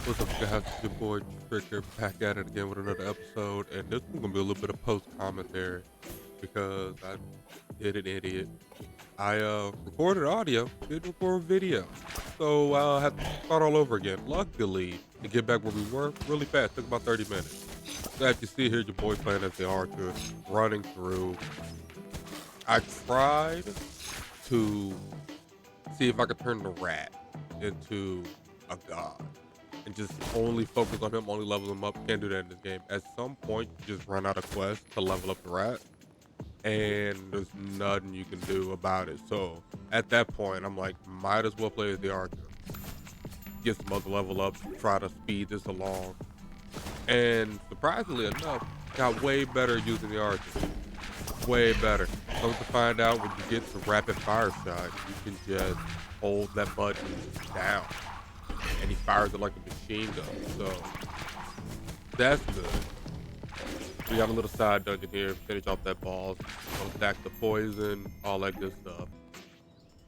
What's up, guys? It's your boy Trick here, back at it again with another episode, and this one's gonna be a little bit of post commentary because I did an idiot. I recorded audio, didn't record video, so I had to start all over again. Luckily, to get back where we were really fast, took about 30 minutes. So as you see here, your boy playing as the archer, running through. I tried to see if I could turn the rat into a god and just only focus on him, only level him up. Can't do that in this game. At some point, you just run out of quests to level up the rat, and there's nothing you can do about it. So at that point, I'm like, might as well play as the archer. Get some other level up, try to speed this along. And surprisingly enough, got way better using the archer. Way better. Come to find out, when you get to rapid fire shot, you can just hold that button down and he fires it like a machine gun. So that's good. We got a little side dungeon here. Finish off that boss. Gonna stack the poison, all that good stuff.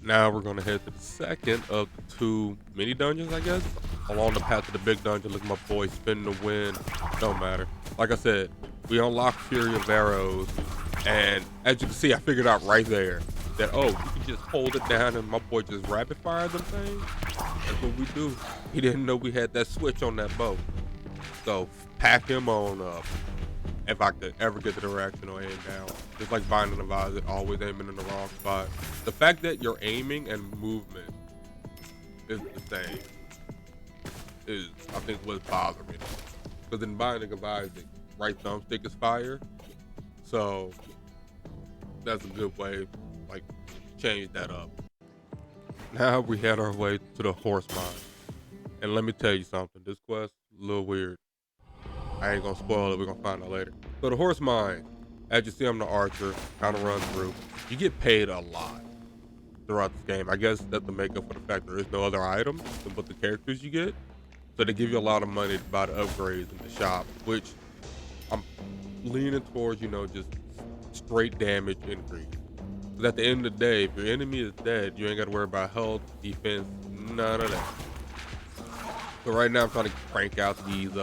Now we're gonna head to the second of the two mini dungeons, I guess. Along the path to the big dungeon. Look at my boy spinning the wind. Don't matter. Like I said, we unlock Fury of Arrows. And as you can see, I figured out right there that, oh, you can just hold it down and my boy just rapid fire them things. That's what we do. He didn't know we had that switch on that bow. So pack him on up if I could ever get the direction or aim down. Just like Binding of Isaac, always aiming in the wrong spot. The fact that your aiming and movement is the same is, I think, what's bothering me. Because in Binding of Isaac, right thumbstick is fire. So that's a good way, like, change that up. Now we head our way to the horse mine. And let me tell you something, this quest, a little weird. I ain't gonna spoil it, we're gonna find out later. So the horse mine, as you see, I'm the archer, kind of run through. You get paid a lot throughout this game. I guess that's the makeup for the fact there is no other items than what the characters you get. So they give you a lot of money to buy the upgrades in the shop, which I'm leaning towards, just straight damage increase. Because at the end of the day, if your enemy is dead, you ain't got to worry about health, defense, none of that. So right now I'm trying to crank out these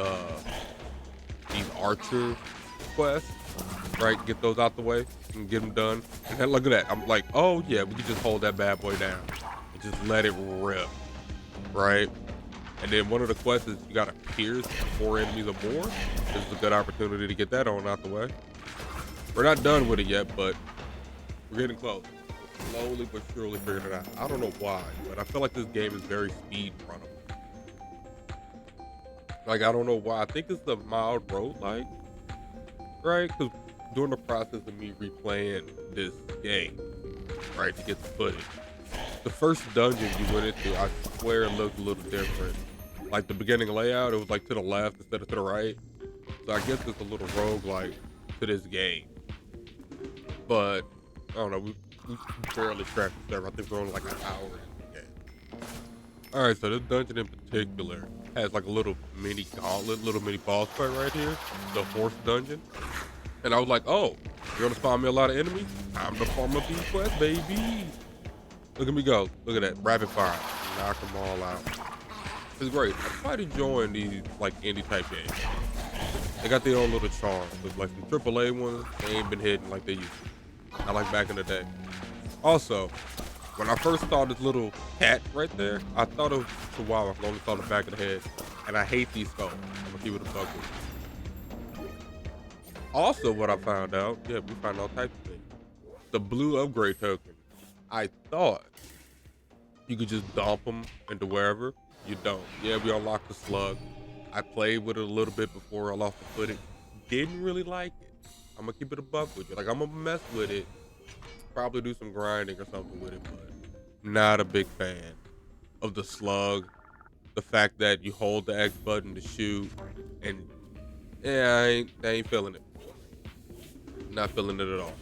archer quests, right? Get those out the way and get them done. And then look at that. I'm like, oh yeah, we can just hold that bad boy down and just let it rip, right? And then one of the quests is you gotta pierce 4 enemies or more. This is a good opportunity to get that on out the way. We're not done with it yet, but we're getting close. Slowly but surely figuring it out. I don't know why, but I feel like this game is very speed runnable. Like, I don't know why. I think it's the mild roguelike, right? Because during the process of me replaying this game, right, to get the footage, the first dungeon you went into, I swear it looked a little different. Like the beginning layout, it was like to the left instead of to the right. So I guess it's a little roguelike to this game. But I don't know, we barely scratched the server. I think we're only like an hour in the game. Alright, so this dungeon in particular has like a little mini gauntlet, little mini boss fight right here, the horse dungeon. And I was like, oh, you're gonna spawn me a lot of enemies? I'm the farmer bee quest, baby. Look at me go. Look at that. Rapid fire. Knock them all out. It's great. I'm quite enjoying these like indie type games. They got their own little charm. But like the AAA ones, they ain't been hitting like they used to. Not like back in the day. Also, when I first saw this little cat right there, I thought it was a chihuahua. I only saw the back of the head. And I hate these skulls. I'm gonna keep it a buck with you. Also, what I found out, yeah, we found all types of things. The blue upgrade token. I thought you could just dump them into wherever. You don't. Yeah, we unlocked the slug. I played with it a little bit before I lost the footage. Didn't really like it. I'm gonna keep it a buck with you. Like, I'm gonna mess with it. Probably do some grinding or something with it, but not a big fan of the slug. The fact that you hold the X button to shoot, and yeah, I ain't feeling it. Not feeling it at all.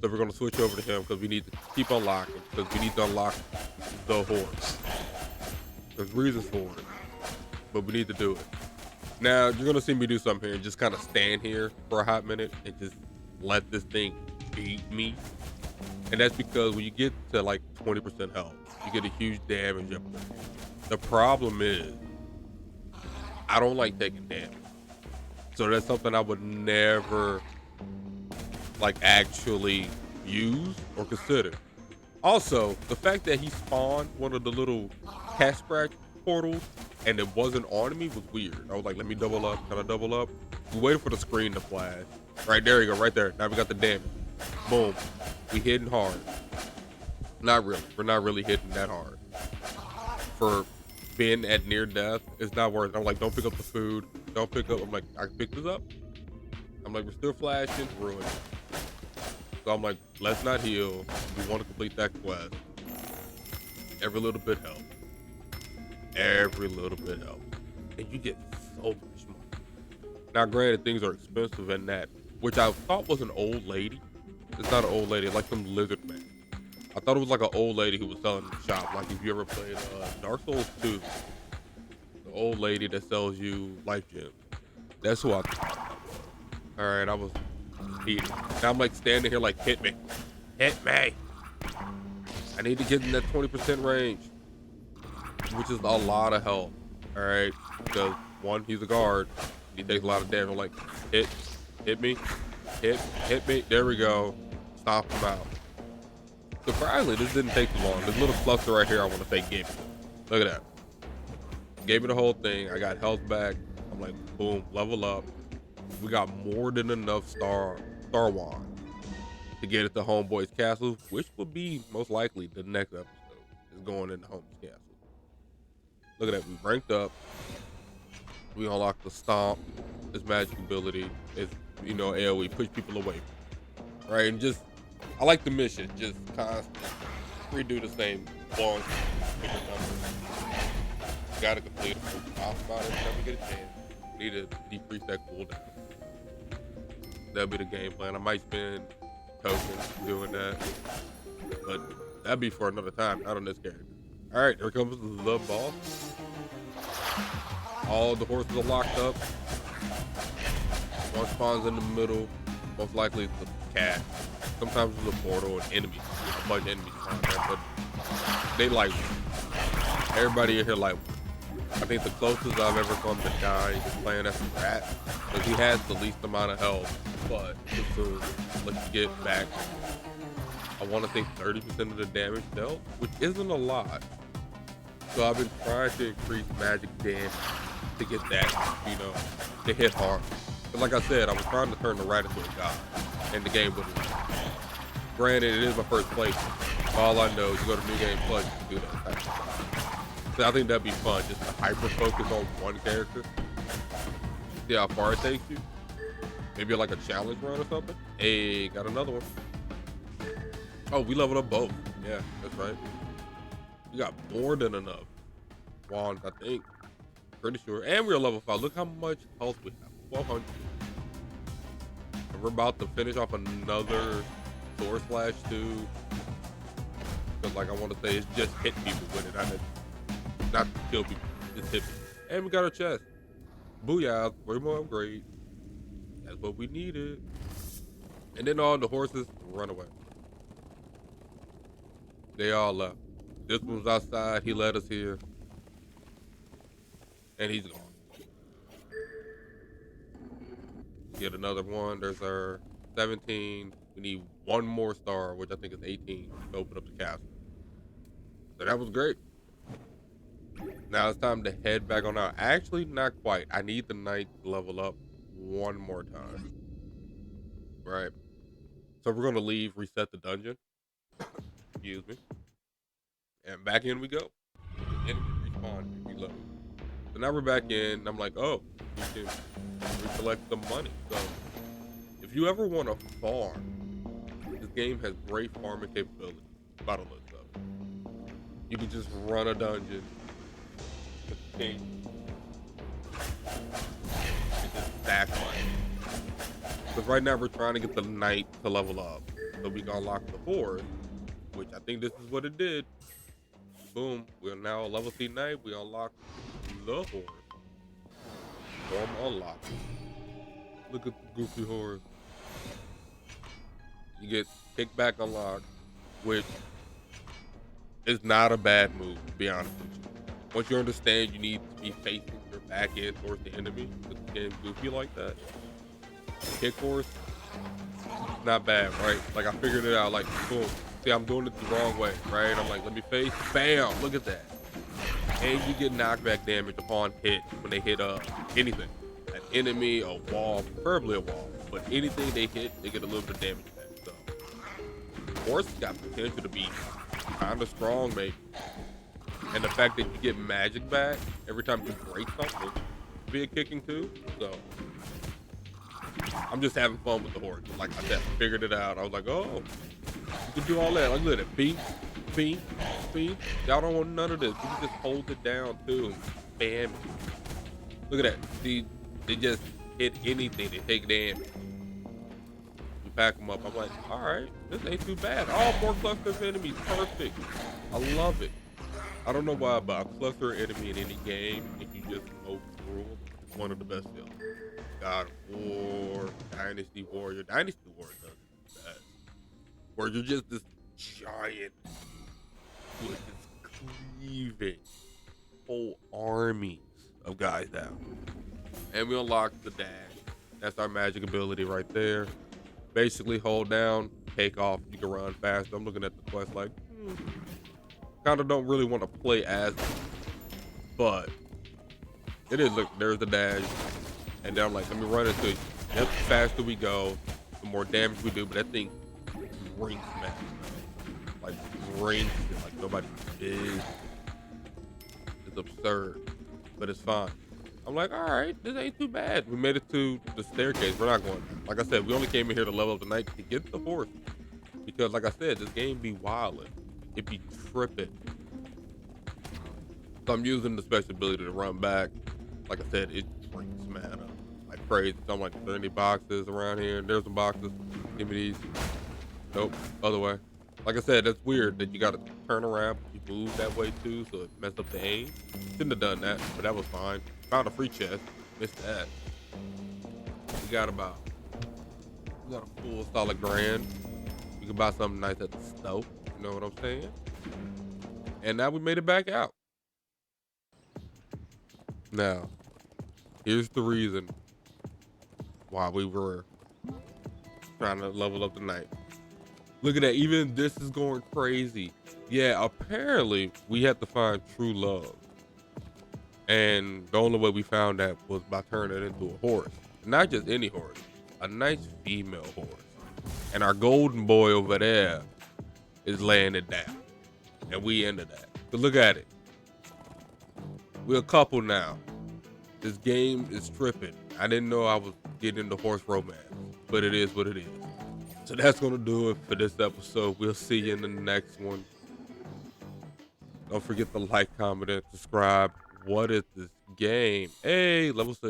So we're gonna switch over to him because we need to keep unlocking, because we need to unlock the horse. There's reasons for it, but we need to do it. Now you're gonna see me do something here and just kind of stand here for a hot minute and just let this thing beat me. And that's because when you get to like 20% health, you get a huge damage up there. The problem is I don't like taking damage. So that's something I would never like actually use or consider. Also, the fact that he spawned one of the little cat scratch portals and it wasn't on me was weird. I was like, let me double up. Can I double up? We waited for the screen to flash. Right there you go, right there. Now we got the damage. Boom. We hitting hard. Not really. We're not really hitting that hard. For being at near death, it's not worth it. I'm like, don't pick up the food. Don't pick up. I'm like, I can pick this up. I'm like, we're still flashing. Ruined. So I'm like, let's not heal. We want to complete that quest. Every little bit helps. Every little bit helps. And you get so much money. Now, granted, things are expensive in that, which I thought was an old lady. It's not an old lady, it's like some lizard man. I thought it was like an old lady who was selling in the shop. Like if you ever played Dark Souls 2, the old lady that sells you life gems. That's who I thought. All right, I was heated. Now I'm like standing here like, hit me. Hit me. I need to get in that 20% range, which is a lot of health. All right, because one, he's a guard. He takes a lot of damage. I'm like, hit me, hit me. There we go. Stop him out. Surprisingly, this didn't take too long. This little cluster right here, I want to say gave me. Look at that. Gave me the whole thing. I got health back. I'm like, boom, level up. We got more than enough Star Wand to get it to Homeboy's castle, which would be most likely the next episode. Is going into Homeboy's castle. Look at that. We ranked up. We unlocked the stomp. His magic ability is, AoE, push people away. Right? And just, I like the mission. Just constantly redo the same long bigger numbers. Gotta complete it. We'll talk about it whenever we get a chance. Need to decrease that cooldown. That'll be the game plan. I might spend tokens doing that. But that'd be for another time, not on this character. Alright, here comes the boss. All the horses are locked up. One spawns in the middle. Most likely it's a cat. Sometimes it's a portal and enemies. There's a bunch of enemies around there, but they like everybody in here like I think the closest I've ever come to dying is playing as a rat. Because he has the least amount of health, but to let's get back. I want to say 30% of the damage dealt, which isn't a lot. So I've been trying to increase magic damage to get that, to hit hard. But like I said, I was trying to turn the rat into a god, and the game wouldn't. Granted, it is my first playthrough. All I know is you go to New Game Plus, you can do that. So I think that'd be fun, just to hyper focus on one character. See how far it takes you. Maybe like a challenge run or something. Hey, got another one. Oh, we leveled up both. Yeah, that's right. We got more than enough wands, I think. Pretty sure. And we're level 5. Look how much health we have. 1200. And we're about to finish off another Sword Slash 2. Because like I want to say, it's just hit people with it. I didn't, not to kill people, just hit people. And we got our chest. Booyah, 3 more upgrade. That's what we needed. And then all the horses run away. They all left. This one's outside. He led us here. And he's gone. Get another one. There's our 17. We need one more star, which I think is 18, to open up the castle. So that was great. Now it's time to head back on out. Actually, not quite. I need the knight to level up one more time. Right. So we're going to leave, reset the dungeon. Excuse me. And back in we go. Enemy respawn, reload. So now we're back in. I'm like, oh, we can recollect the money. So if you ever want to farm, this game has great farming capability. About a list of it. You can just run a dungeon. And just stack money. Because right now we're trying to get the knight to level up. So we can unlock the horse, which I think this is what it did. Boom, we're now a level C knight. We unlock the horse. Form unlocked. Look at the goofy horse. You get kickback unlocked, which is not a bad move, to be honest with you. Once you understand you need to be facing your back end towards the enemy, because the game's goofy like that. Kick horse, not bad, right? Like I figured it out. Like boom. See, I'm doing it the wrong way, right? I'm like, let me face. Bam! Look at that. And you get knockback damage upon hit when they hit anything, an enemy, a wall, preferably a wall. But anything they hit, they get a little bit of damage back. So, horse got potential to be kind of strong, maybe. And the fact that you get magic back every time you break something, be a kicking too. So I'm just having fun with the horse. Like I said, I figured it out. I was like, oh, you can do all that. Like, look at it. Beat, beat, beat. Y'all don't want none of this. You can just hold it down too. Bam. Look at that. See, they just hit anything. They take damage. You pack them up. I'm like, all right, this ain't too bad. Oh, more cluster of enemies. Perfect. I love it. I don't know why, but a cluster enemy in any game, if you just go through them, it's one of the best kills. God of War, Dynasty Warrior. Dynasty Warrior does the best. Where you're just this giant with this cleaving whole armies of guys down. And we unlock the dash. That's our magic ability right there. Basically hold down, take off, you can run fast. I'm looking at the quest like, kind of don't really want to play as them, but it is. Look, there's the dash, and then I'm like, let me run into it. Yep, the faster we go, the more damage we do. But that thing rings, man, like rings, like nobody is. It's absurd, but it's fine. I'm like, all right, this ain't too bad. We made it to the staircase. We're not going. Like I said, we only came in here to level up the night to get the horse, because like I said, this game be wildin'. It be tripping. So I'm using the special ability to run back. Like I said, it drinks mana like crazy. So I'm like, are there any boxes around here? There's some boxes. Give me these. Nope, other way. Like I said, that's weird that you gotta turn around. You move that way too, so it messed up the aim. Shouldn't have done that, but that was fine. Found a free chest. Missed that. We got a full solid grand. You can buy something nice at the stove. You know what I'm saying? And now we made it back out. Now, here's the reason why we were trying to level up tonight. Look at that. Even this is going crazy. Yeah, apparently we had to find true love. And the only way we found that was by turning it into a horse. Not just any horse, a nice female horse. And our golden boy over there is laying it down. And we into that. But look at it. We're a couple now. This game is tripping. I didn't know I was getting into horse romance, but it is what it is. So that's gonna do it for this episode. We'll see you in the next one. Don't forget to like, comment, and subscribe. What is this game? Hey, level 6.